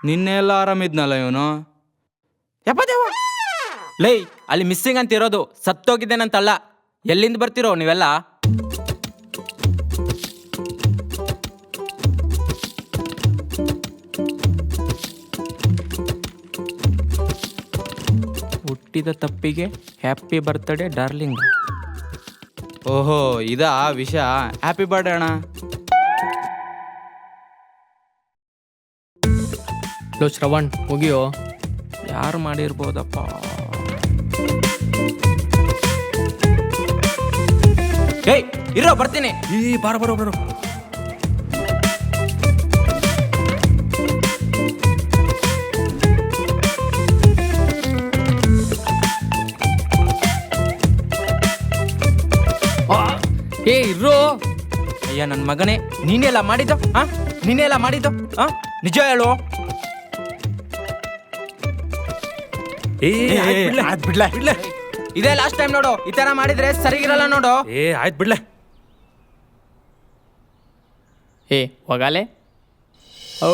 ನಿನ್ನೆ ಎಲ್ಲ ಆರಾಮಿದ್ನಲ್ಲ ಇವನು. ಯಪ್ಪ ದೇವ, ಲೈ ಅಲ್ಲಿ ಮಿಸ್ಸಿಂಗ್ ಅಂತ ಇರೋದು, ಸತ್ತೋಗಿದ್ದೇನಂತಲ್ಲ. ಎಲ್ಲಿಂದ ಬರ್ತಿರೋ ನೀವೆಲ್ಲ? ಹುಟ್ಟಿದ ತಪ್ಪಿಗೆ ಹ್ಯಾಪಿ ಬರ್ತ್ಡೇ ಡಾರ್ಲಿಂಗ್. ಓಹೋ, ಇದಾ ವಿಷಯ. ಹ್ಯಾಪಿ ಬರ್ಡೇ ಅಣ್ಣ. ಲೋ ಶ್ರವಣ್, ಮುಗಿಯೋ. ಯಾರು ಮಾಡಿರ್ಬೋದಪ್ಪ? ಏಯ್ ಇರೋ, ಬರ್ತೀನಿ. ಬಾರೋ ಬರೋ ಬರೋ. ಇರೋ. ಅಯ್ಯ ನನ್ನ ಮಗನೇ, ನೀನೆಲ್ಲ ಮಾಡಿದ್ದು? ನೀನೆಲ್ಲ ಮಾಡಿದ್ದು? ನಿಜ ಹೇಳು. ಬಿಡ್ಲೆ. ಇದೇ ಲಾಸ್ಟ್ ಟೈಮ್ ನೋಡು, ಈ ತರ ಮಾಡಿದ್ರೆ ಸರಿಗಿರಲ್ಲ ನೋಡು. ಆಯ್ತು ಬಿಡ್ಲೆ. ಹೋಗಾಲೆ. ಔ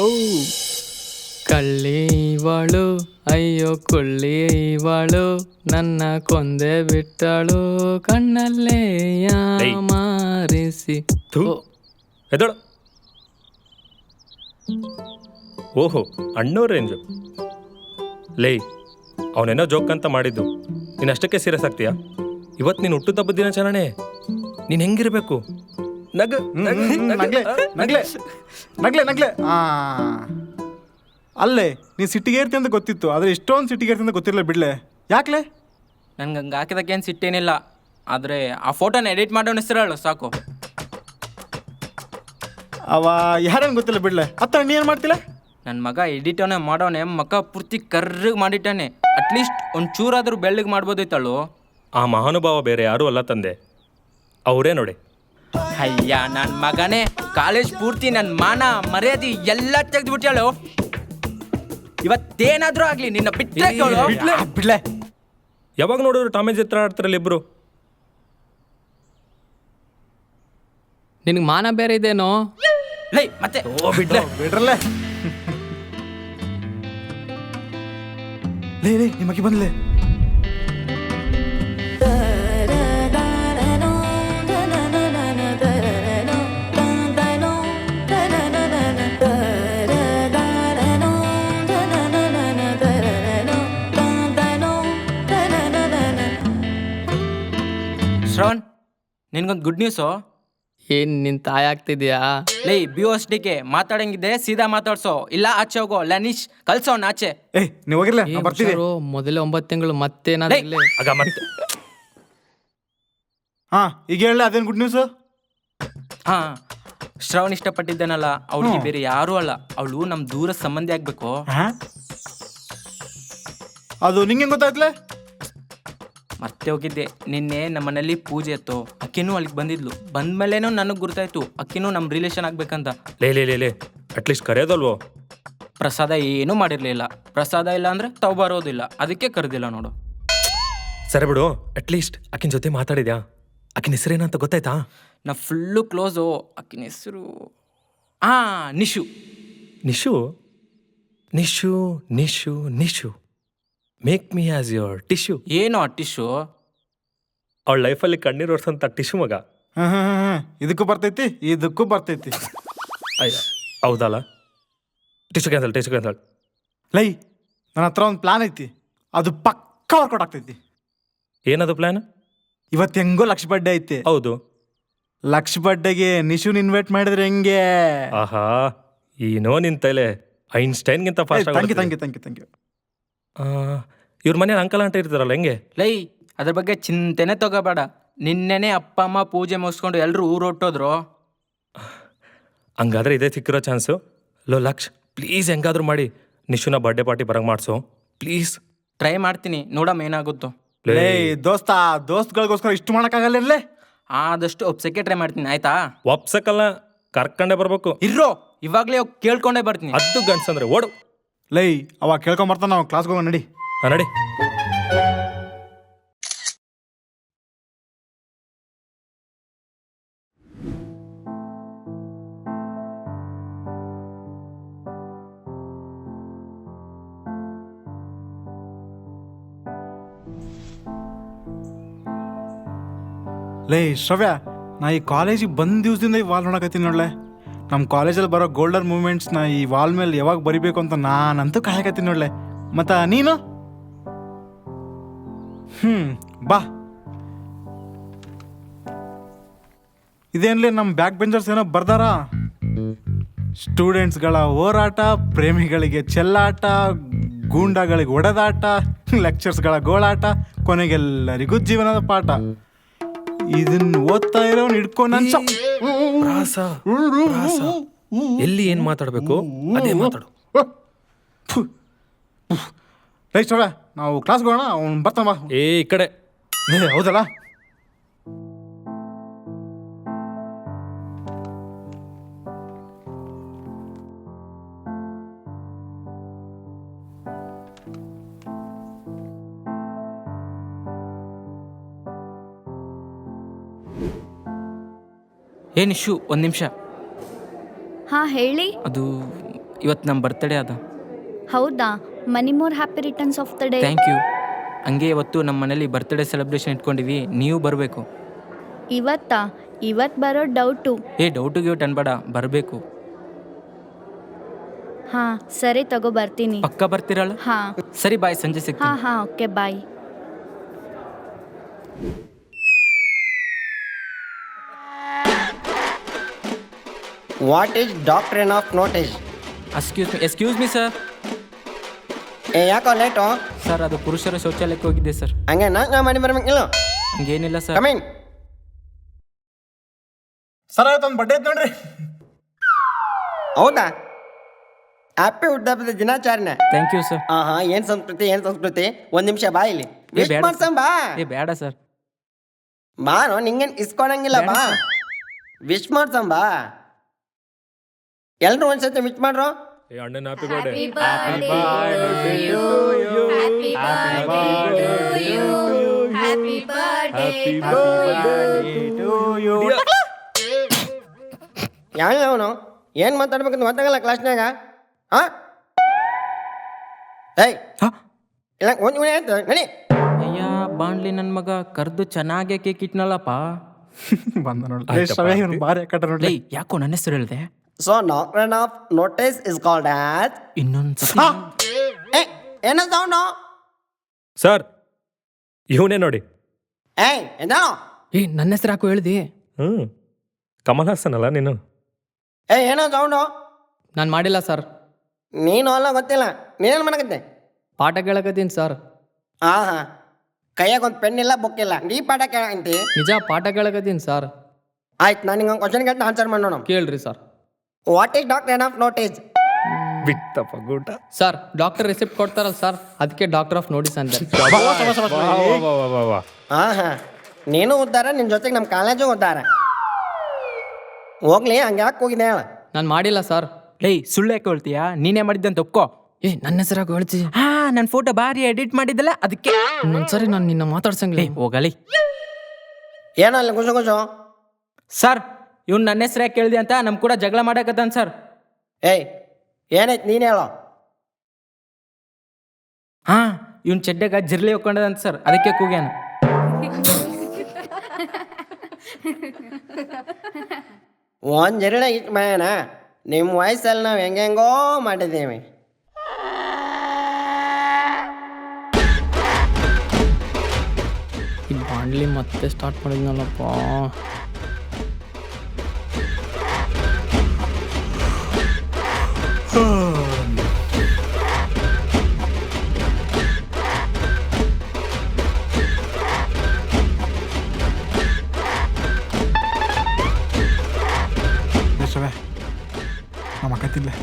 ಕಳ್ಳಿ ಇವಳು, ಅಯ್ಯೋ ಕುಳ್ಳಿ ಇವಳು, ನನ್ನ ಕೊಂದೆ ಬಿಟ್ಟಳು ಕಣ್ಣಲ್ಲೇ ಮಾರಿಸಿ. ಎದಳು. ಓಹೋ, ಅಣ್ಣೋ ರೇಂಜು. ಲೇ, ಅವನೇನೋ ಜೋಕ್ ಅಂತ ಮಾಡಿದ್ದು, ನೀನು ಅಷ್ಟಕ್ಕೆ ಸೀರಿಯಸ್ ಆಗ್ತೀಯಾ? ಇವತ್ತು ನೀನು ಹುಟ್ಟು ಹಬ್ಬದ ದಿನಾಚರಣೆ, ನೀನು ಹೆಂಗಿರ್ಬೇಕು? ನಗ್ಲೆ. ಅಲ್ಲೇ ನೀ ಸಿಟ್ಟಿಗೆ ಇರ್ತಿ ಅಂತ ಗೊತ್ತಿತ್ತು, ಆದರೆ ಇಷ್ಟೊಂದು ಸಿಟ್ಟಿಗೆ ಇರ್ತಿ ಅಂತ ಗೊತ್ತಿರಲಿಲ್ಲ. ಬಿಡ್ಲೆ, ಯಾಕ್ಲೆ? ನನ್ಗೆ ಹಂಗೆ ಹಾಕಿದಕ್ಕೇನು ಸಿಟ್ಟೇನಿಲ್ಲ, ಆದರೆ ಆ ಫೋಟೋನ ಎಡಿಟ್ ಮಾಡೋಣ ಹೆಸರು ಹೇಳು ಸಾಕು. ಅವ ಯಾರೇನು ಗೊತ್ತಿಲ್ಲ. ಬಿಡ್ಲೆ, ಅತ್ತ ನೀ ಏನು ಮಾಡ್ತಿಲ್ಲ? ನನ್ನ ಮಗ ಎಡಿಟೋನೆ ಮಾಡೋನೆ, ಮಗ ಪೂರ್ತಿ ಕರ್ರಗೆ ಮಾಡಿಟ್ಟಾನೆ. ಅಟ್ಲೀಸ್ಟ್ ಒಂದು ಚೂರಾದರೂ ಬೆಳ್ಳಗೆ ಮಾಡ್ಬೋದಿತ್ತಳು. ಆ ಮಹಾನುಭಾವ ಬೇರೆ ಯಾರೂ ಅಲ್ಲ ತಂದೆ, ಅವರೇ ನೋಡಿ. ಅಯ್ಯ ನನ್ನ ಮಗನೇ, ಕಾಲೇಜ್ ಪೂರ್ತಿ ನನ್ನ ಮಾನ ಮರ್ಯಾದೆ ಎಲ್ಲ ತೆಗೆದ್ಬಿಟ್ಟಾಳು. ಇವತ್ತೇನಾದ್ರೂ ಆಗ್ಲಿ ನಿನ್ನ ಬಿಡ್ಲೆ. ಯಾವಾಗ ನೋಡಿದ್ರು ಟಾಮೇ ಚಿತ್ರ ಆಡ್ತಾರಲ್ಲ ಇಬ್ರು. ನಿನಗೆ ಮಾನ ಬೇರೆ ಇದೇನೋ? ಲೈ ಮತ್ತೆ ಬಿಡ್ರಲ್ಲೇ. ಲೇ ನಿಮಗೆ ಬಂದ್ಲೆ. ಶ್ರವಣ್, ನಿನ್ಗೊಂದು ಗುಡ್ ನ್ಯೂಸು. ಏನು ನಿನ್ನ ತಾಯಿ ಆಗ್ತಿದ್ಯಾ? ಲೈ BOSDK ಮಾತಾಡಂಗಿದ್ರೆ ಸೀದಾ ಮಾತಾಡ್ಸೋ, ಇಲ್ಲ ಆಚೆ ಹೋಗೋ. ಲನೀಶ್ ಕಳ್ಸೋಣ ಆಚೆ. ನೀವು ಹೋಗಿರ್ಲ, ಬರ್ತೀವಿ. ಮೊದಲೇ 9 ತಿಂಗಳು ಮತ್ತೇನಾದ್ರೆ ಈಗ ಹೇಳ, ಅದೇನು ಗುಡ್ ನ್ಯೂಸ್? ಶ್ರವಣ್ ಇಷ್ಟಪಟ್ಟಿದ್ದಾನಲ್ಲ, ಅವಳಿಗೆ ಬೇರೆ ಯಾರೂ ಅಲ್ಲ, ಅವಳು ನಮ್ಮ ದೂರ ಸಂಬಂಧಿ ಆಗ್ಬೇಕು. ಅದು ನಿಂಗೆ ಗೊತ್ತಾಯ್ತಲೆ? ಮತ್ತೆ ಹೋಗಿದ್ದೆ ನಿನ್ನೆ, ನಮ್ಮನೇಲಿ ಪೂಜೆ ಇತ್ತು. ಅಕ್ಕಿನೂ ಅಲ್ಲಿಗೆ ಬಂದಿದ್ಲು. ಬಂದ್ಮೇಲೇನೋ ನನಗೆ ಗುರ್ತಾಯ್ತು ಅಕ್ಕಿನೂ ನಮ್ಮ ರಿಲೇಷನ್ ಆಗ್ಬೇಕಂತ. ಲೇ ಅಟ್ಲೀಸ್ಟ್ ಕರೆಯೋದಲ್ವೋ? ಪ್ರಸಾದ ಏನೂ ಮಾಡಿರ್ಲಿಲ್ಲ. ಪ್ರಸಾದ ಇಲ್ಲ ಅಂದ್ರೆ ತಾವು ಬರೋದಿಲ್ಲ, ಅದಕ್ಕೆ ಕರೆದಿಲ್ಲ ನೋಡು. ಸರಿ ಬಿಡು, ಅಟ್ಲೀಸ್ಟ್ ಆಕಿನ ಜೊತೆ ಮಾತಾಡಿದ್ಯಾ? ಆಕಿನ ಹೆಸರೇನಂತ ಗೊತ್ತಾಯ್ತಾ? ನಾ ಫುಲ್ಲು ಕ್ಲೋಸು. ಆಕಿನ ಹೆಸರು Nishu. Nishu Nishu Nishu Nishu make me as your tissue. ಏನು ಆ ಟಿಶ್ಯೂ? ಅವಳ ಲೈಫಲ್ಲಿ ಕಣ್ಣೀರು ಒರ್ಸಂತ ಟಿಶ್ಯೂ ಮಗ. ಇದಕ್ಕೂ ಬರ್ತೈತಿ, ಇದಕ್ಕೂ ಬರ್ತೈತಿ. ಅಯ್ಯ ಹೌದಲ್ಲ, ಟಿಶ್ಯೂ ಕ್ಯಾನ್ಸಲ್. ಲೈ, ನನ್ನ ಹತ್ರ ಒಂದು ಪ್ಲಾನ್ ಐತಿ, ಅದು ಪಕ್ಕ ವರ್ಕೌಟ್ ಆಗ್ತೈತಿ. ಏನದು ಪ್ಲಾನ್? ಇವತ್ತು ಹೆಂಗೋ ಲಕ್ಷ ಬರ್ಡೇ ಐತಿ. ಹೌದು, ಲಕ್ಷ ಬರ್ಡೇಗೆ ನಿಶುನ್ ಇನ್ವೈಟ್ ಮಾಡಿದ್ರೆ ಹೆಂಗೆ? ಆಹಾ, ಏನೋ ನಿನ್ ತಲೆ ಐನ್ಸ್ಟೈನ್ಗಿಂತ ಫಾಸ್ಟ್. Thank you. ಇವ್ರ ಮನೆ ಅಂಕಲ್ ಆಂಟಿ ಇರ್ತಾರಲ್ಲ, ಹೆಂಗೆ? ಲೈ, ಅದ್ರ ಬಗ್ಗೆ ಚಿಂತೆನೆ ತಗೋಬೇಡ. ನಿನ್ನೆನೆ ಅಪ್ಪ ಅಮ್ಮ ಪೂಜೆ ಮುಗಿಸ್ಕೊಂಡು ಎಲ್ಲರೂ ಊರೊಟ್ಟೋದ್ರು. ಹಂಗಾದ್ರೆ ಇದೇ ಸಿಕ್ಕಿರೋ ಚಾನ್ಸು. ಲಕ್ಷ ಪ್ಲೀಸ್ ಹೆಂಗಾದ್ರೂ ಮಾಡಿ ನಿಶುನ ಬರ್ಡೇ ಪಾರ್ಟಿ ಬರಂಗ್ ಮಾಡಿಸು ಪ್ಲೀಸ್. ಟ್ರೈ ಮಾಡ್ತೀನಿ, ನೋಡಮ್ಮ ಏನಾಗುತ್ತೋ. ಲೇ ದೋಸ್ತ್ಗಳಿಗೋಸ್ಕರ ಇಷ್ಟು ಮಾಡೋಕ್ಕಾಗಲ್ಲ. ಆದಷ್ಟು ಒಪ್ಸಕ್ಕೆ ಟ್ರೈ ಮಾಡ್ತೀನಿ, ಆಯ್ತಾ? ಒಪ್ಸಕ್ಕಲ್ಲ, ಕರ್ಕೊಂಡೇ ಬರ್ಬೇಕು. ಇರೋ, ಇವಾಗಲೇ ಕೇಳ್ಕೊಂಡೇ ಬರ್ತೀನಿ. ಅದು ಗಂಡ್ಸಂದ್ರೆ ಓಡು. ಲೈ, ಅವಾಗ ಕೇಳ್ಕೊಂಬರ್ತಾನ, ನಾವು ಕ್ಲಾಸ್ಗೆ ಹೋಗೋಣ, ನಡಿ. ನಡಿ. ಲೇ ಶ್ರವ್ಯ, ನಾ ಈ ಕಾಲೇಜಿಗೆ ಬಂದ ದಿವಸದಿಂದ ಈ ವಾಲ್ ನೋಡಕತ್ತೀನಿ ನೋಡ್ಲೆ. ನಮ್ಮ ಕಾಲೇಜಲ್ಲಿ ಬರೋ ಗೋಲ್ಡನ್ ಮೂಮೆಂಟ್ಸ್ನ ಈ ವಾಲ್ ಮೇಲೆ ಯಾವಾಗ ಬರಿಬೇಕು ಅಂತ ನಾನಂತೂ ಕಾಯಕತ್ತೀನಿ ನೋಡ್ಲೆ. ಮತ್ತ ನೀನು? ಬಾ. ಇದೇನ್ಲೇ ನಮ್ಮ ಬ್ಯಾಕ್ ಬೆಂಚರ್ಸ್ ಏನೋ ಬರ್ದಾರ. ಸ್ಟೂಡೆಂಟ್ಸ್ಗಳ ಹೋರಾಟ, ಪ್ರೇಮಿಗಳಿಗೆ ಚೆಲ್ಲಾಟ, ಗೂಂಡಗಳಿಗೆ ಒಡೆದಾಟ, ಲೆಕ್ಚರ್ಸ್ಗಳ ಗೋಳಾಟ, ಕೊನೆಗೆಲ್ಲರಿಗೂ ಜೀವನದ ಪಾಠ. ಇದನ್ನ ಓದ್ತಾ ಇರೋನ್ ಹಿಡ್ಕೊಂಡು ಪ್ರಾಸ, ಪ್ರಾಸ. ಎಲ್ಲಿ ಏನ್ ಮಾತಾಡ್ಬೇಕು ಅದೇ ಮಾತಾಡು. ರೈಟ್ ಸರ, ನಾವು ಕ್ಲಾಸ್ಗೆ ಹೋಗೋಣ. ಅವ್ನು ಬರ್ತಾನ ಬಾ. ಈ ಕಡೆ ಹೌದಲ್ಲ? ಏನು ಇಶ್ಯೂ, ಒಂದು ನಿಮಿಷ. ಹಾಂ ಹೇಳಿ. ಅದು ಇವತ್ತು ನಮ್ಮ ಬರ್ತಡೇ ಅದ. ಹೌದಾ? Many more happy returns of the day. Thank you. ಹಂಗೆ ಇವತ್ತು ನಮ್ಮ ಮನೇಲಿ ಬರ್ತ್ಡೇ ಸೆಲೆಬ್ರೇಷನ್ ಇಟ್ಕೊಂಡಿವಿ, ನೀವು ಬರಬೇಕು. ಇವತ್ತು ಬರೋ ಡೌಟು. ಡೌಟು ಗಿೌಟ್ ಅನ್ಬೇಡ, ಬರಬೇಕು. ಹಾಂ ಸರಿ, ತಗೋ ಬರ್ತೀನಿ. ಪಕ್ಕ ಬರ್ತೀರಲ್ಲ? ಹಾಂ ಸರಿ, ಬಾಯ್, ಸಂಜೆ ಸಿಗ್ತೀನಿ. ಹಾಂ okay bye. What is doctrine of notice? Excuse me sir. ಯಾಕೋ ಲೇಟು? ಸರ್, ಅದು ಪುರುಷರ ಶೌಚಾಲಯಕ್ಕೆ ಹೋಗಿದ್ದೆ ಸರ್. ಹಂಗೆ ನಾ ಮಾಡಿ ಬರ್ಬೇಕಿಲ್ಲ. ಹಂಗೇನಿಲ್ಲ ಸರ್. ಕಮಿನ್. ಸರ್ ಇವತ್ತೊಂದು ಬಡ್ಡೆ ಐತೆ ನೋಡ್ರಿ. ಹೌದಾ? ಹ್ಯಾಪಿ ಹುಟ್ಟುಹಬ್ಬದ ದಿನಾಚರಣೆ. Thank you sir. ಏನು ಸಂಸ್ಕೃತಿ, ಏನು ಸಂಸ್ಕೃತಿ. ಒಂದು ನಿಮಿಷ ಬಾ ಇಲ್ಲಿ. ವಿಶ್ ಬೇಡ ಮಾಡ್ಸಂ ಬಾ. ಬೇಡ ಸರ್. ಬಾರೋ, ನಿಂಗೇನು ಇಸ್ಕೊಳಂಗಿಲ್ಲ, ಬಾ ವಿಶ್ ಮಾಡ್ಸಂ ಬಾ. ಎಲ್ರು ಒಂದ್ಸತಿ ವಿಶ್ ಮಾಡ್ರು. ಅಣ್ಣನ ಹ್ಯಾಪಿ ಬರ್ಡೇ. ಯಾವನು ಏನು ಮಾತಾಡ್ಬೇಕಂತ ಗೊತ್ತಾಗಲ್ಲ ಕ್ಲಾಸ್ನಾಗ. ಏಯ್ ಇಲ್ಲ, ಒಂದು ಆಯ್ತು ನಡಿ. ಅಯ್ಯ ಬಾಣ್ಲಿ, ನನ್ನ ಮಗ ಕರ್ದು ಚೆನ್ನಾಗೆ ಕೇಕ್ ಇಟ್ನಲ್ಲಪ್ಪ. ಬಂದ ನೋಡಿ ಶ್ರವ್ಯ, ಇವ್ನು ಭಾರಿ ಕಟ್ಟ ನೋಡ್ಲಿ. ಯಾಕೋ ನನ್ನ ಹೆಸರು ಹೇಳಿದೆ. So doctrine of notice is called as. ಇನ್ನೊಂದು ಏನೋ ಸೌಂಡು? ಸರ್, ಇವನೇ ನೋಡಿ. ಏನೋ? ನನ್ನ ಹೆಸರು ಯಾಕೋ ಹೇಳ್ದಿ? ಕಮಲ್ ಹಾಸನ್ ಅಲ್ಲ ನೀನು? ಏನೋ ಸೌಂಡು? ನಾನು ಮಾಡಿಲ್ಲ ಸರ್. ನೀನು ಅಲ್ಲ, ಗೊತ್ತಿಲ್ಲ. ನೀನೇನು ಮಾಡಕತ್ತೆ? ಪಾಠ ಕೇಳಕತ್ತೀನಿ ಸರ್. ಹಾಂ ಕೈಯಾಗ ಒಂದು ಪೆನ್ ಇಲ್ಲ, ಬುಕ್ ಇಲ್ಲ, ನೀ ಪಾಠ ಕೇಳಂತಿ? ನಿಜ ಪಾಠ ಕೇಳಕತ್ತೀನಿ ಸರ್. ಆಯ್ತು, ನಾನು ನಿಂಗೆ ಒಂದು ಕ್ವಶನ್ ಕೇಳ್ತಾ ಆನ್ಸರ್ ಮಾಡೋಣ. ಕೇಳ್ರಿ sir. What is doctrine of notice? ಬಿತ್ತಪ್ಪ ಗೂಟ. ಸರ್, ಡಾಕ್ಟರ್ ರಿಸಿಪ್ಟ್ ಕೊಡ್ತಾರಲ್ಲ ಸರ್, ಅದಕ್ಕೆ ಡಾಕ್ಟರ್ ಆಫ್ ನೋಟಿಸ್ ಅಂತ. ಹಾಂ ನೀನು ಉದ್ದಾರ, ನಿನ್ನ ಜೊತೆಗೆ ನಮ್ಮ ಕಾಲೇಜು ಉದ್ದಾರ. ಹೋಗ್ಲಿ, ಹಂಗೆ ಯಾಕೆ ಹೋಗಿದೆ ಹೇಳ? ನಾನು ಮಾಡಿಲ್ಲ ಸರ್. ಸುಳ್ಳು ಯಾಕೆ ಹೇಳ್ತೀಯಾ? ನೀನೇ ಮಾಡಿದ್ದಂತ ಒಪ್ಕೋ. ನನ್ನ ಹೆಸರು ಯಾಕೋ ಹೇಳ್ತಿ? ನನ್ನ ಫೋಟೋ ಬಾರಿ ಎಡಿಟ್ ಮಾಡಿದ್ದಲ್ಲ, ಅದಕ್ಕೆ. ಸರಿ, ನಾನು ನಿನ್ನ ಮಾತಾಡ್ಸಂಗಿಲ್ಲ. ಹೋಗಲಿ. ಏನೋ ಅಲ್ಲಿ ಕುಸು ಸರ್, ಇವ್ನು ನನ್ನ ಹೆಸರು ಯಾಕೆ ಕೇಳಿದೆ ಅಂತ ನಮ್ ಕೂಡ ಜಗಳ ಮಾಡಕತ್ತಾನ ಸರ್. ಏನೈತೆ ನೀನು ಹೇಳೋ? ಇವ್ನ ಚೆಡ್ಡೆಗ ಜಿರ್ಲಿ ಹೋಗ್ಕೊಂಡದಂತ ಸರ್, ಅದಕ್ಕೆ ಕೂಗ್ಯಾನ. ಒಂದು ಜರಣ ಇಟ್ಟು ಮಯನ, ನಿಮ್ಮ ವಯಸ್ಸಲ್ಲಿ ನಾವು ಹೆಂಗೆಂಗೋ ಮಾಡಿದ್ದೀವಿ. ಈ ಬಾಂಡ್ಲಿ ಮತ್ತೆ ಸ್ಟಾರ್ಟ್ ಮಾಡಿದ್ನಲ್ಲಪ್ಪ. ಶ್ರವ್ಯ, ನಮ್ಮ ಅಕ್ಕ ತಿನ್ಲೆ.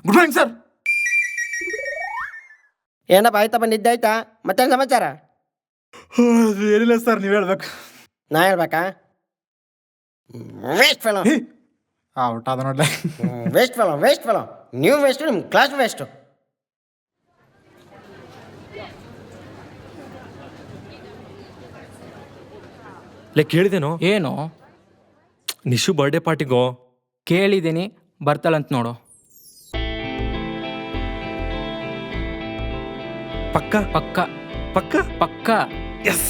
Good morning sir. ಏನಪ್ಪ, ಆಯ್ತಪ್ಪ, ನಿದ್ದೆ ಆಯ್ತಾ? ಮತ್ತೇನು ಸಮಾಚಾರ? ಏನಿಲ್ಲ ಸರ್, ನೀವು ಹೇಳ್ಬೇಕು. ನಾ ಹೇಳ್ಬೇಕಾ? Waste fellow. ಔಟ್ ಆದ ನೋಡ್ಲೆ. Waste fellow. ನೀವು ವೇಸ್ಟು, ನಿಮ್ಮ ಕ್ಲಾಸ್ ವೇಸ್ಟು. ಕೇಳಿದೇನೋ? ಏನು? ನಿಶು ಬರ್ಡೇ ಪಾರ್ಟಿಗೋ ಕೇಳಿದ್ದೀನಿ, ಬರ್ತಾಳಂತ ನೋಡು. ಪಕ್ಕ ಪಕ್ಕ ಪಕ್ಕ ಪಕ್ಕ. ಎಸ್.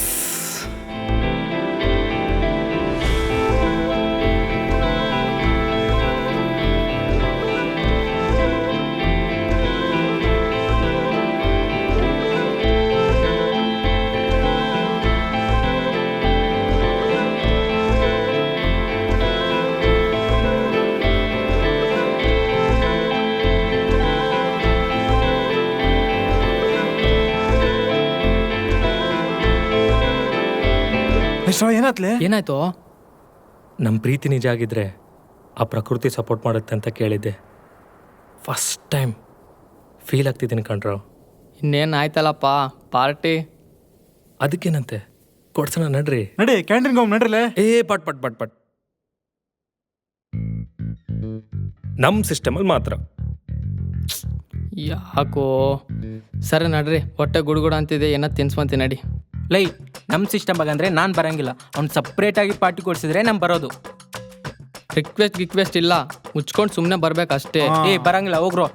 ಶ್ರವ ಏನಾತ್ಲೆ? ಏನಾಯ್ತು? ನಮ್ಮ ಪ್ರೀತಿ ನಿಜ ಆಗಿದ್ರೆ ಆ ಪ್ರಕೃತಿ ಸಪೋರ್ಟ್ ಮಾಡುತ್ತೆ ಅಂತ ಕೇಳಿದ್ದೆ. ಫಸ್ಟ್ ಟೈಮ್ ಫೀಲ್ ಆಗ್ತಿದ್ದೀನಿ ಕಣ್ರೋ. ಇನ್ನೇನು ಆಯ್ತಲ್ಲಪ್ಪ ಪಾರ್ಟಿ. ಅದಕ್ಕೇನಂತೆ ಕೊಡ್ಸೋಣ ನಡ್ರಿ. ನಡಿ ಕ್ಯಾಂಟೀನ್ಗೆ ಹೋಗಿ ನಡ್ರಿಲೆ. ಪಟ್ ಪಟ್ ಪಟ್ ಪಟ್. ನಮ್ಮ ಸಿಸ್ಟಮಲ್ಲಿ ಮಾತ್ರ. ಯಾಕೋ ಸರಿ ನಡ್ರಿ, ಹೊಟ್ಟೆ ಗುಡುಗುಡ ಅಂತಿದೆ, ಏನೋ ತಿನ್ಸ್ಕೊಂತೀನಿ ನಡಿ. ಲೈ, ನಮ್ಮ ಸಿಸ್ಟಮ್ ಆಗಂದ್ರೆ ನಾನು ಬರಂಗಿಲ್ಲ. ಅವ್ನು ಸಪ್ರೇಟಾಗಿ ಪಾರ್ಟಿ ಕೊಡ್ಸಿದ್ರೆ ನಾನು ಬರೋದು. ರಿಕ್ವೆಸ್ಟ್ ಇಲ್ಲ, ಮುಚ್ಕೊಂಡು ಸುಮ್ಮನೆ ಬರ್ಬೇಕಷ್ಟೇ. ಏ ಬರಂಗಿಲ್ಲ, ಹೋಗ್ರೋ.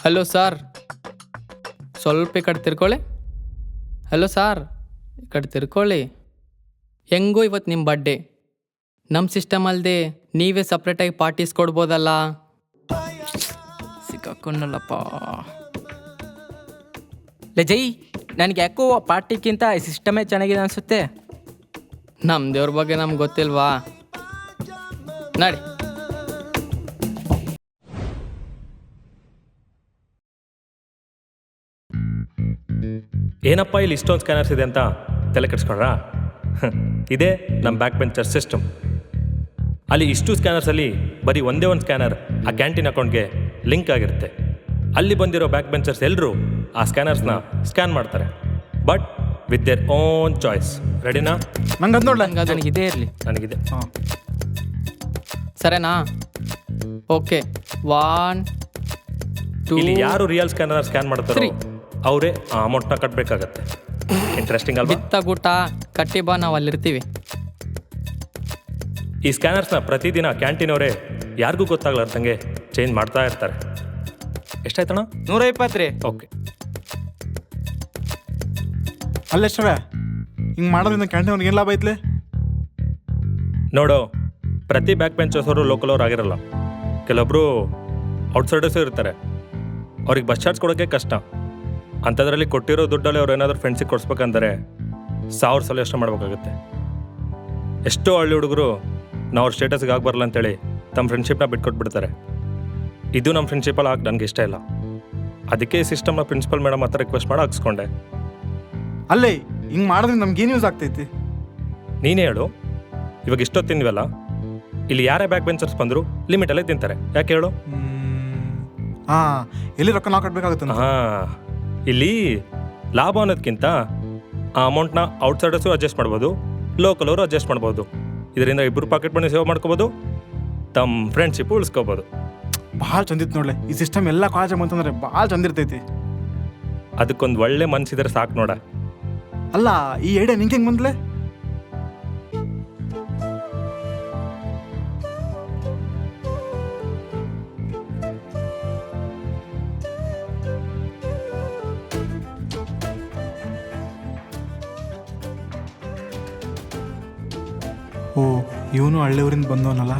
ಹಲೋ ಸರ್, ಸ್ವಲ್ಪ ಈ ಕಡೆ ತಿರ್ಕೊಳ್ಳಿ. ಹಲೋ ಸರ್, ಈ ಕಡೆ ತಿರ್ಕೊಳ್ಳಿ. ಹೆಂಗೋ ಇವತ್ತು ನಿಮ್ಮ ಬರ್ಡೇ, ನಮ್ಮ ಸಿಸ್ಟಮ್ ಅಲ್ಲದೆ ನೀವೇ ಸಪ್ರೇಟಾಗಿ ಪಾರ್ಟೀಸ್ ಕೊಡ್ಬೋದಲ್ಲ. ಸಿಕ್ಕಾಕೊಂಡಲ್ಲಪ್ಪ. ಲೇ ಜೈ, ನನಗೆ ಯಾಕೋ ಪಾರ್ಟಿಗಿಂತ ಸಿಸ್ಟಮೇ ಚೆನ್ನಾಗಿದೆ ಅನಿಸುತ್ತೆ. ನಮ್ಮ ದೇವ್ರ ಬಗ್ಗೆ ನಮ್ಗೆ ಗೊತ್ತಿಲ್ವಾ? ನಡಿ. ಏನಪ್ಪ ಇಲ್ಲಿ ಇಷ್ಟೊಂದು ಸ್ಕ್ಯಾನರ್ಸ್ ಇದೆ ಅಂತ ತಲೆ ಕೆಡಿಸ್ಕೊಂಡ್ರಾ? ಇದೇ ನಮ್ಮ ಬ್ಯಾಕ್ ಬೆಂಚರ್ ಸಿಸ್ಟಮ್. ಅಲ್ಲಿ ಇಷ್ಟು ಸ್ಕ್ಯಾನರ್ಸಲ್ಲಿ ಬರೀ ಒಂದೇ ಒಂದು ಸ್ಕ್ಯಾನರ್ ಆ ಕ್ಯಾಂಟೀನ್ ಅಕೌಂಟ್ಗೆ ಲಿಂಕ್ ಆಗಿರುತ್ತೆ. ಅಲ್ಲಿ ಬಂದಿರೋ ಬ್ಯಾಕ್ ಬೆಂಚರ್ಸ್ ಎಲ್ಲರೂ ಆ ಸ್ಕ್ಯಾನರ್ಸ್ನ ಸ್ಕ್ಯಾನ್ ಮಾಡ್ತಾರೆ, but with their own choice. ರೆಡಿನಾ? ನಂಗೆ ಅದು ನೋಡ್ಲೆ. ನನಗಿದೇ ಇರಲಿ. ನನಗಿದೆ. ಸರಿನಾ? ಓಕೆ, 1 2 ಇಲ್ಲಿ ಯಾರು ರಿಯಲ್ ಸ್ಕ್ಯಾನರ್ ಸ್ಕ್ಯಾನ್ ಮಾಡ್ತಾರೋ 3 ಅವರೇ ಆ ಅಮೌಂಟ್ನ ಕಟ್ಟಬೇಕಾಗತ್ತೆ. ಇಂಟ್ರೆಸ್ಟಿಂಗ್ ಅಲ್ವಾ? ಬಿತ್ತ ಗೂಟ ಕಟ್ಟಿ ಬಾ, ನಾವು ಅಲ್ಲಿರ್ತೀವಿ. ಈ ಸ್ಕ್ಯಾನರ್ಸ್ನ ಪ್ರತಿದಿನ ಕ್ಯಾಂಟೀನ್ ಅವರೇ ಯಾರಿಗೂ ಗೊತ್ತಾಗ್ಲಾರ್ದಂಗೆ ಚೇಂಜ್ ಮಾಡ್ತಾ ಇರ್ತಾರೆ. ಎಷ್ಟಾಯ್ತಣ್ಣ? 120 ರೀ. ಓಕೆ. ಅಲ್ಲೇ ಶ್ರವ, ಹಿಂಗೆ ಮಾಡೋದ್ರಿಂದ ಕ್ಯಾಂಟೀನ್ ಅವ್ರಿಗೆ ಏನು ಲಾಭ ಐತ್ಲೆ? ನೋಡು, ಪ್ರತಿ ಬ್ಯಾಕ್ ಬೆಂಚರ್ಸ್ ಅವರು ಲೋಕಲ್ ಅವ್ರು ಆಗಿರಲ್ಲ. ಕೆಲವೊಬ್ಬರು ಔಟ್ಸೈಡರ್ಸು ಇರ್ತಾರೆ. ಅವ್ರಿಗೆ ಬಸ್ ಚಾರ್ಜ್ ಕೊಡೋಕ್ಕೆ ಕಷ್ಟ. ಅಂಥದ್ರಲ್ಲಿ ಕೊಟ್ಟಿರೋ ದುಡ್ಡಲ್ಲಿ ಅವ್ರು ಏನಾದರೂ ಫ್ರೆಂಡ್ಸಿಗೆ ಕೊಡಿಸ್ಬೇಕಂದ್ರೆ 1000 ಸಲ ಯೋಚನೆ ಮಾಡಬೇಕಾಗುತ್ತೆ. ಎಷ್ಟೋ ಹಳ್ಳಿ ಹುಡುಗರು ನಾವು ಅವ್ರ ಸ್ಟೇಟಸ್ಗೆ ಆಗಬಾರಲ್ಲ ಅಂತೇಳಿ ತಮ್ಮ ಫ್ರೆಂಡ್ಶಿಪ್ನ ಬಿಟ್ಕೊಟ್ಬಿಡ್ತಾರೆ. ಇದು ನಮ್ಮ ಫ್ರೆಂಡ್ಶಿಪ್ಪಲ್ಲಿ ಆಗಿ ನನಗೆ ಇಷ್ಟ ಇಲ್ಲ. ಅದಕ್ಕೆ ಈ ಸಿಸ್ಟಮ್ನ ಪ್ರಿನ್ಸಿಪಲ್ ಮೇಡಮ್ ಹತ್ರ ರಿಕ್ವೆಸ್ಟ್ ಮಾಡಿ ಹಾಕ್ಸ್ಕೊಂಡೆ. ಅಲ್ಲೇ ಹಿಂಗೆ ಮಾಡೋದ್ರಿಂದ ನಮ್ಗೇನು ಯೂಸ್ ಆಗ್ತೈತಿ? ನೀನೇ ಹೇಳು. ಇವಾಗ ಇಷ್ಟೊತ್ತು ತಿಂದ್ವಲ್ಲ, ಇಲ್ಲಿ ಯಾರೇ ಬ್ಯಾಕ್ ಬೆಂಚರ್ಸ್ ಬಂದರೂ ಲಿಮಿಟಲ್ಲೇ ತಿಂತಾರೆ. ಯಾಕೆ ಹೇಳು? ಹಾಂ, ಎಲ್ಲಿ ರೊಕ್ಕ ನಾವು ಕಟ್ಟಬೇಕಾಗುತ್ತೆ. ಹಾಂ, ಇಲ್ಲಿ ಲಾಭ ಅನ್ನೋದಕ್ಕಿಂತ ಆ ಅಮೌಂಟ್ನ ಔಟ್ಸೈಡರ್ಸು ಅಡ್ಜಸ್ಟ್ ಮಾಡ್ಬೋದು, ಲೋಕಲ್ ಅವರು ಅಡ್ಜಸ್ಟ್ ಮಾಡ್ಬೋದು. ಇದರಿಂದ ಇಬ್ಬರು ಪಾಕೆಟ್ ಮನಿ ಸೇವ್ ಮಾಡ್ಕೋಬೋದು, ತಮ್ಮ ಫ್ರೆಂಡ್ಶಿಪ್ ಉಳಿಸ್ಕೋಬೋದು. ಭಾಳ ಚಂದಿತ್ತು ನೋಡ್ಲೆ ಈ ಸಿಸ್ಟಮ್. ಎಲ್ಲ ಕಾಲೇಜ್ ಅಂತಂದ್ರೆ ಭಾಳ ಚಂದ ಇರ್ತೈತಿ. ಅದಕ್ಕೊಂದು ಒಳ್ಳೆ ಮನಸ್ಸಿದ್ರೆ ಸಾಕು ನೋಡ. ಅಲ್ಲ, ಈ ಐಡಿಯಾ ನಿಂಗೆ ಹೆಂಗೆ ಬಂದ್ಲೆ? ಓ, ಇವನು ಹಳ್ಳಿಯವರಿಂದ ಬಂದವನಲ್ಲ.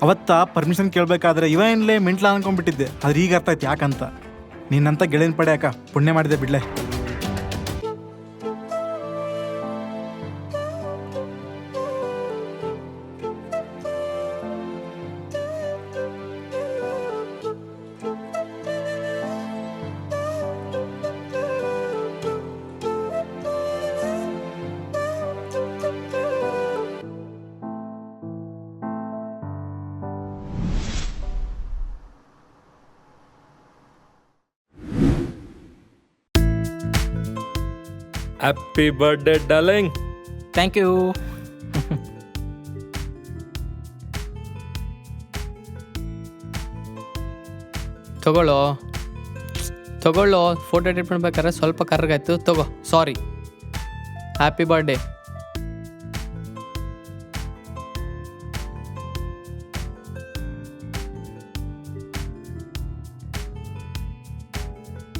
ಅವತ್ತ ಪರ್ಮಿಷನ್ ಕೇಳಬೇಕಾದ್ರೆ ಇವ ಏನ್ಲೇ ಮೆಂಟ್ಲ ಅನ್ಕೊಂಡ್ಬಿಟ್ಟಿದ್ದೆ. ಆದ್ರೆ ಈಗ ಅರ್ಥ ಆಯ್ತು ಯಾಕಂತ. ನೀನಂತ ಗೆಳೆಯನ್ ಪಡೆಯಾಕ ಪುಣ್ಯ ಮಾಡಿದೆ ಬಿಡ್ಲೆ. Happy birthday darling. Thank you. ತಗೊಳ್ಳೋ ಫೋಟೋ ಎಡಿಟ್ ಮಾಡ್ಬೇಕಾದ್ರೆ ಸ್ವಲ್ಪ ಕರ್ಗಾಯ್ತು ತಗೋ ಸಾರಿ ಹ್ಯಾಪಿ ಬರ್ಡೇ.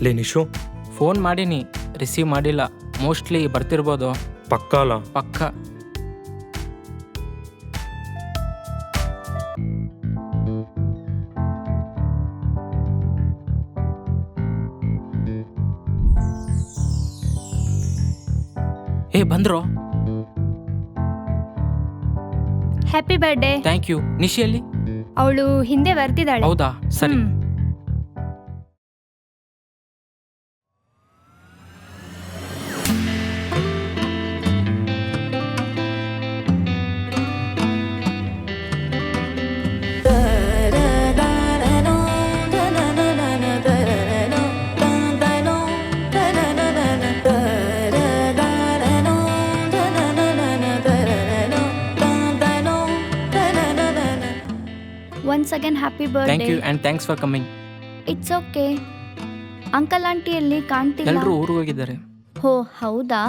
ಲೇ ನಿಶು, ಫೋನ್ ಮಾಡೀನಿ, ರಿಸೀವ್ ಮಾಡಿಲ್ಲ. ಮೋಸ್ಟ್ಲಿ ಬರ್ತಿರ್ಬೋದು. ಪಕ್ಕ ಅಲ್ಲ? ಪಕ್ಕ. ಏ ಬಂದ್ರು. Happy birthday. Thank you. ನಿಶಿಯಲ್ಲಿ? ಅವಳು ಹಿಂದೆ ಬರ್ತಿದ್ದಾಳೆ. ಹೌದಾ, ಸರಿ. Once again happy thank birthday. You and thanks for coming. It's okay. Uncle aunty ಎಲ್ಲಿ ಕಾಣ್ತಿಲ್ಲ? ಎಲ್ಲರೂ ಊರಿಗೆ ಹೋಗಿದ್ದಾರೆ. ಹೋ ಹೌದಾ?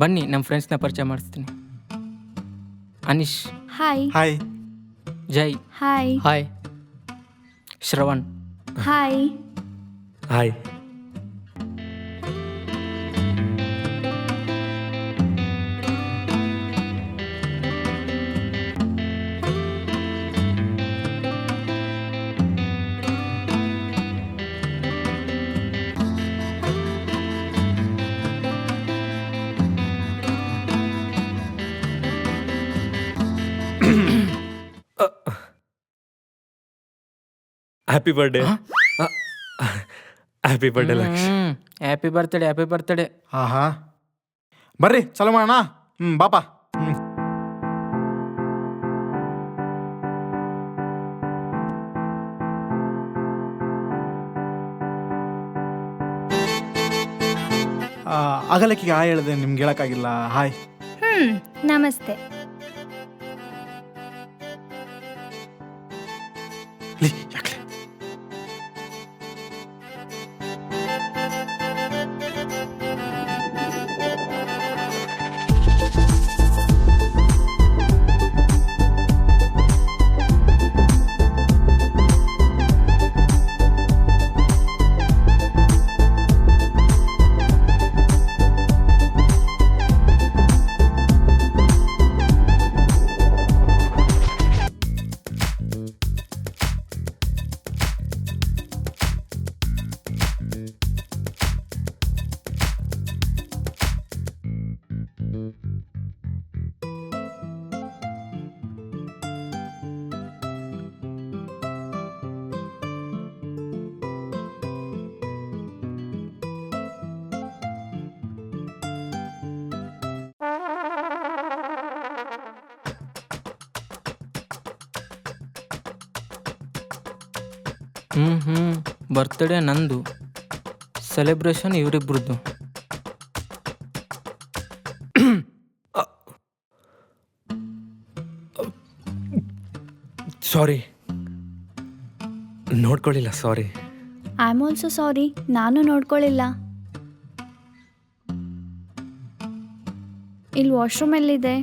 ಬನ್ನಿ, ನಮ್ಮ ಫ್ರೆಂಡ್ಸ್ನ ಪರಿಚಯ ಮಾಡಿಸ್ತೀನಿ. Anish. Hi. Hi. Jai. Hi. Hi. Shravan. Hi. Hi. Happy birthday. Happy birthday Laksha. Happy birthday, happy birthday. ಆಹಾ, ಬರ್ರಿ ಚಲೋ ಮಾಡೋಣ. ಬಾಪ. ಅಗಲಕ್ಕಿಗೆ ಹಾಯ್ ಹೇಳಿದೆ, ನಿಮ್ಗೆ ಹೇಳಕ್ಕಾಗಿಲ್ಲ. ಹಾಯ್. ನಮಸ್ತೆ. ಯಾಕೆ ಬರ್ತ್ಡೇ ನಂದು, ಸೆಲೆಬ್ರೇಷನ್ ಇವರಿಬ್ರದ್ದು. ಸಾರಿ, ನೋಡ್ಕೊಳ್ಳಿಲ್ಲ. Sorry. I am also sorry, ನಾನು ನೋಡ್ಕೊಳ್ಳಿಲ್ಲ. ಇಲ್ಲಿ ವಾಶ್ರೂಮ್ ಎಲ್ಲಿದೆ?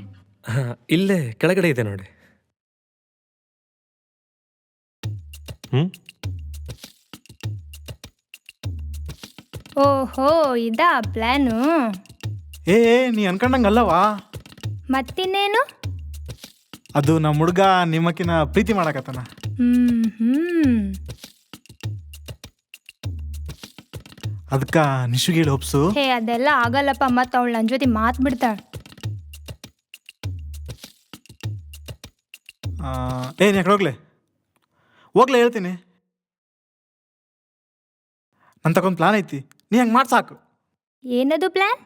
ಇಲ್ಲೇ ಕೆಳಗಡೆ ಇದೆ ನೋಡಿ. ಓಹೋ, ಇದಾ ಪ್ಲಾನು? ಏ ನೀ ಅನ್ಕೊಂಡಂಗಲ್ಲವಾ? ಮತ್ತಿನ್ನೇನು? ಅದು ನಮ್ಮ ಹುಡುಗ ನಿಮ್ಮಕ್ಕಿನ ಪ್ರೀತಿ ಮಾಡಕತ್ತಾನ. ಅದಕ್ಕ ನಿಶುಗೆ ಹೇಳಿ ಒಪ್ಸು. ಹೇ ಅದೆಲ್ಲ ಆಗಲ್ಲಪ್ಪ, ಮತ್ತೆ ಅವಳು ನನ್ನ ಜೊತೆ ಮಾತು ಬಿಡ್ತಾಳೆ. ನೀ ಯಾಕಡೆ ಹೋಗ್ಲೇ ಹೇಳ್ತೀನಿ. ನನ್ನ ತಗೊಂಡು ಪ್ಲಾನ್ ಐತಿ, ನೀ ಹಂಗೆ ಮಾಡಿ ಸಾಕು. ಏನದು ಪ್ಲಾನ್?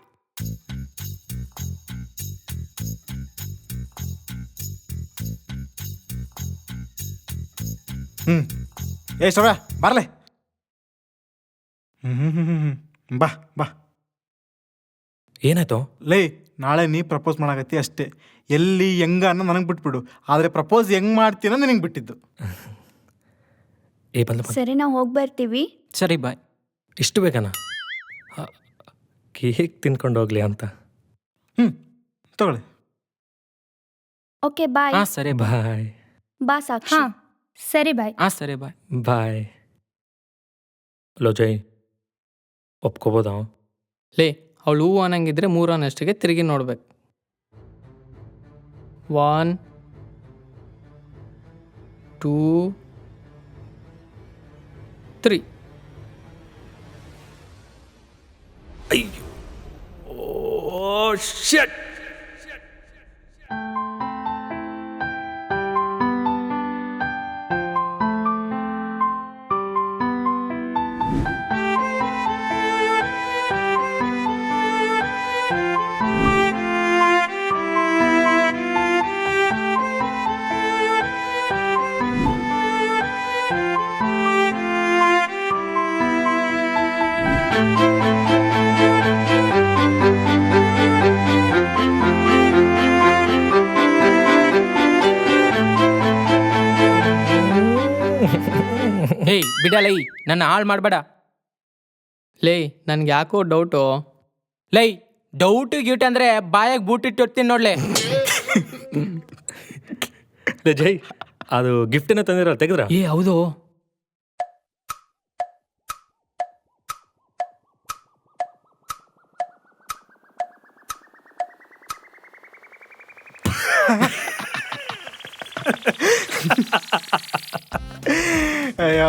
ಶ್ರವ್ಯ ಬರ್ಲೆ. ಬಾ ಬಾ. ಏನಾಯ್ತು? ಲೇ, ನಾಳೆ ನೀ ಪ್ರಪೋಸ್ ಮಾಡಾಕತ್ತಿ ಅಷ್ಟೇ. ಎಲ್ಲಿ ಹೆಂಗ ಅನ್ನೋ ನನಗೆ ಬಿಟ್ಬಿಡು. ಆದರೆ ಪ್ರಪೋಸ್ ಹೆಂಗೆ ಮಾಡ್ತೀನೋ ನಿನಗೆ ಬಿಟ್ಟಿದ್ದು. ಏ ಬಂದ ಸರಿ ನಾವು ಹೋಗಿ ಬರ್ತೀವಿ. ಸರಿ ಬಾಯ್. ಇಷ್ಟು ಬೇಕನ ಕೇಕ್ ತಿನ್ಕೊಂಡು ಹೋಗ್ಲಿ ಅಂತ. ತಗೊಳ್ಳಿ. Okay bye. ಹಾಂ ಸರಿ ಬಾಯ್. ಬಾಯ್ ಬಾ ಸಾಕ್ಷಿ. ಹಾಂ ಸರಿ ಬಾಯ್. ಹಾಂ ಸರಿ ಬಾಯ್. ಬಾಯ್. ಲೋ ಜೈ, ಒಪ್ಕೋಬೋದಾ? ಲೇ ಅವಳು ಹೂ ಅನ್ನಂಗಿದ್ರೆ 3 ಅನ್ನಷ್ಟಿಗೆ ತಿರುಗಿ ನೋಡ್ಬೇಕು. 1 2 3. ಅಯ್ಯೋ, ಓ ಶಿಟ್. ಏಯ್ ಬಿಡಲೈ, ನನ್ನ ಹಾಳು ಮಾಡಬೇಡ. ಲೇ ನನ್ಗೆ ಯಾಕೋ ಡೌಟು. ಲೈ ಡೌಟ್ ಗ್ಯೂಟ್ ಅಂದ್ರೆ ಬಾಯಾಗ ಬೂಟ್ ಇಟ್ಟಿರ್ತೀನಿ ನೋಡ್ಲೆ. ಲೇ ಜೈ, ಅದು ಗಿಫ್ಟನ್ನ ತಂದಿರ ತೆಗೆದ್ರ? ಏ ಹೌದು. ಅಯ್ಯೋ